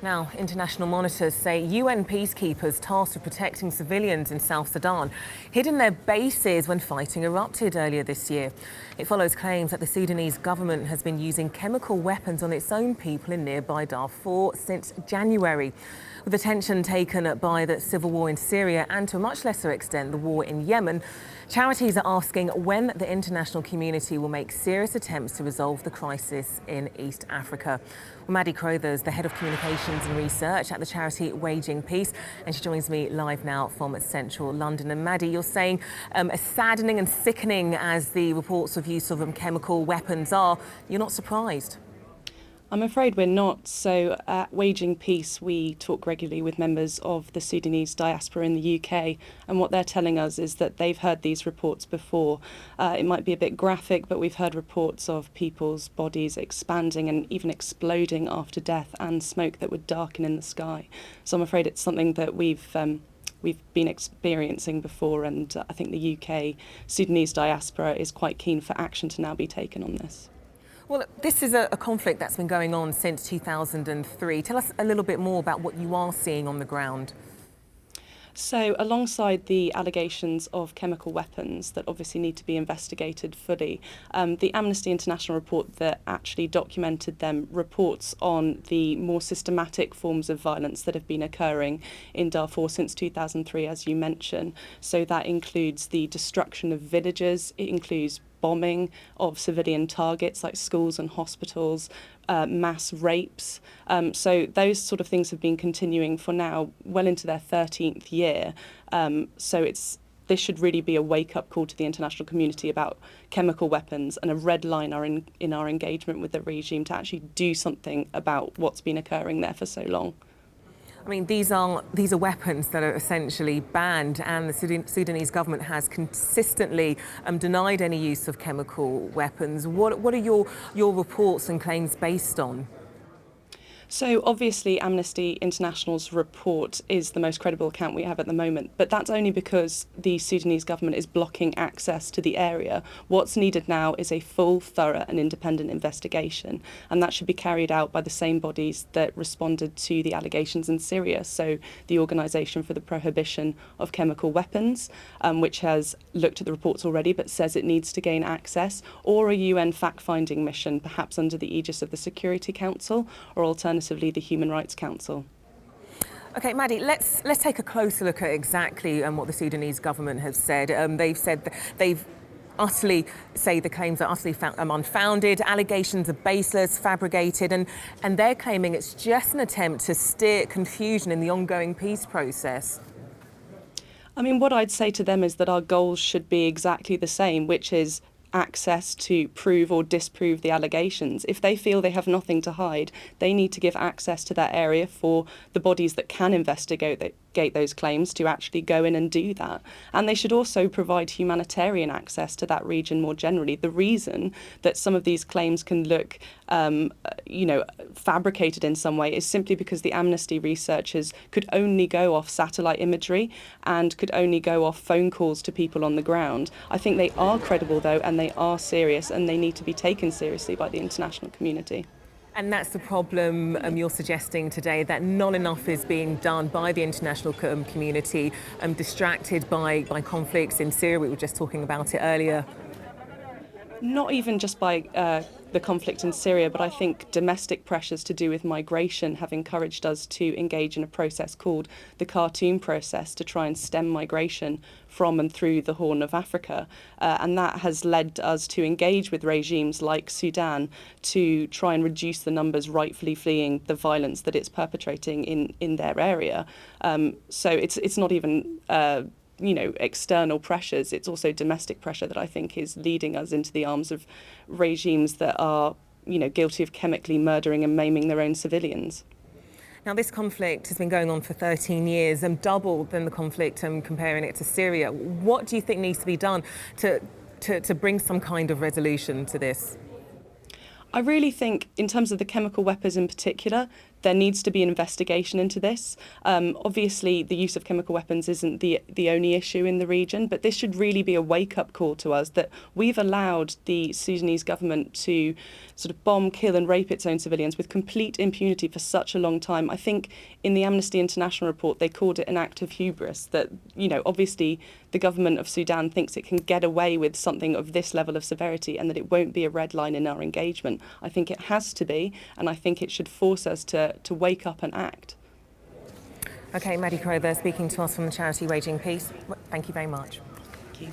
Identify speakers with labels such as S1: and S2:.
S1: Now, international monitors say UN peacekeepers tasked with protecting civilians in South Sudan hid in their bases when fighting erupted earlier this year. It follows claims that the Sudanese government has been using chemical weapons on its own people in nearby Darfur since January. With attention taken by the civil war in Syria and, to a much lesser extent, the war in Yemen, charities are asking when the international community will make serious attempts to resolve the crisis in East Africa. Well, Maddy Crowther is the head of communications and research at the charity Waging Peace, and she joins me live now from central London. And Maddy, you're saying as saddening and sickening as the reports of use of chemical weapons are, you're not surprised?
S2: I'm afraid we're not. So at Waging Peace, we talk regularly with members of the Sudanese diaspora in the UK, and what they're telling us is that they've heard these reports before. It might be a bit graphic, but we've heard reports of people's bodies expanding and even exploding after death, and smoke that would darken in the sky. So I'm afraid it's something that we've been experiencing before, and I think the UK Sudanese diaspora is quite keen for action to now be taken on this.
S1: Well, this is a conflict that's been going on since 2003. Tell us a little bit more about what you are seeing on the ground.
S2: So alongside the allegations of chemical weapons that obviously need to be investigated fully, the Amnesty International report that actually documented them reports on the more systematic forms of violence that have been occurring in Darfur since 2003, as you mentioned. So that includes the destruction of villages, it includes bombing of civilian targets like schools and hospitals, mass rapes. So those sort of things have been continuing for now well into their 13th year. So this should really be a wake-up call to the international community about chemical weapons, and a red line in our engagement with the regime to actually do something about what's been occurring there for so long.
S1: I mean, these are weapons that are essentially banned, and the Sudanese government has consistently denied any use of chemical weapons. What are your reports and claims based on?
S2: So obviously Amnesty International's report is the most credible account we have at the moment, but that's only because the Sudanese government is blocking access to the area. What's needed now is a full, thorough and independent investigation, and that should be carried out by the same bodies that responded to the allegations in Syria. So the Organisation for the Prohibition of Chemical Weapons, which has looked at the reports already but says it needs to gain access, or a UN fact-finding mission, perhaps under the aegis of the Security Council, or alternatively the Human Rights Council.
S1: OK, Maddy, let's take a closer look at exactly what the Sudanese government has said. They've said they've utterly say the claims are utterly unfounded, allegations are baseless, fabricated, and they're claiming it's just an attempt to steer confusion in the ongoing peace process.
S2: I mean, what I'd say to them is that our goals should be exactly the same, which is access to prove or disprove the allegations. If they feel they have nothing to hide, they need to give access to that area for the bodies that can investigate those claims to actually go in and do that. And they should also provide humanitarian access to that region more generally. The reason that some of these claims can look fabricated in some way is simply because the Amnesty researchers could only go off satellite imagery and could only go off phone calls to people on the ground. I think they are credible though, and they are serious, and they need to be taken seriously by the international community.
S1: And that's the problem you're suggesting today, that not enough is being done by the international community, distracted by conflicts in Syria. We were just talking about it earlier.
S2: Not even just by the conflict in Syria, but I think domestic pressures to do with migration have encouraged us to engage in a process called the Khartoum process to try and stem migration from and through the Horn of Africa. And that has led us to engage with regimes like Sudan to try and reduce the numbers rightfully fleeing the violence that it's perpetrating in their area. So it's not even external pressures, it's also domestic pressure that I think is leading us into the arms of regimes that are, guilty of chemically murdering and maiming their own civilians.
S1: Now, this conflict has been going on for 13 years and doubled than the conflict, comparing it to Syria. What do you think needs to be done to bring some kind of resolution to this?
S2: I really think, in terms of the chemical weapons in particular, there needs to be an investigation into this. Obviously, the use of chemical weapons isn't the only issue in the region, but this should really be a wake-up call to us that we've allowed the Sudanese government to sort of bomb, kill and rape its own civilians with complete impunity for such a long time. I think in the Amnesty International report, they called it an act of hubris, that, you know, obviously the government of Sudan thinks it can get away with something of this level of severity and that it won't be a red line in our engagement. I think it has to be, and I think it should force us to wake up and act.
S1: OK, Maddy Crowther speaking to us from the charity Waging Peace. Thank you very much.
S2: Thank you.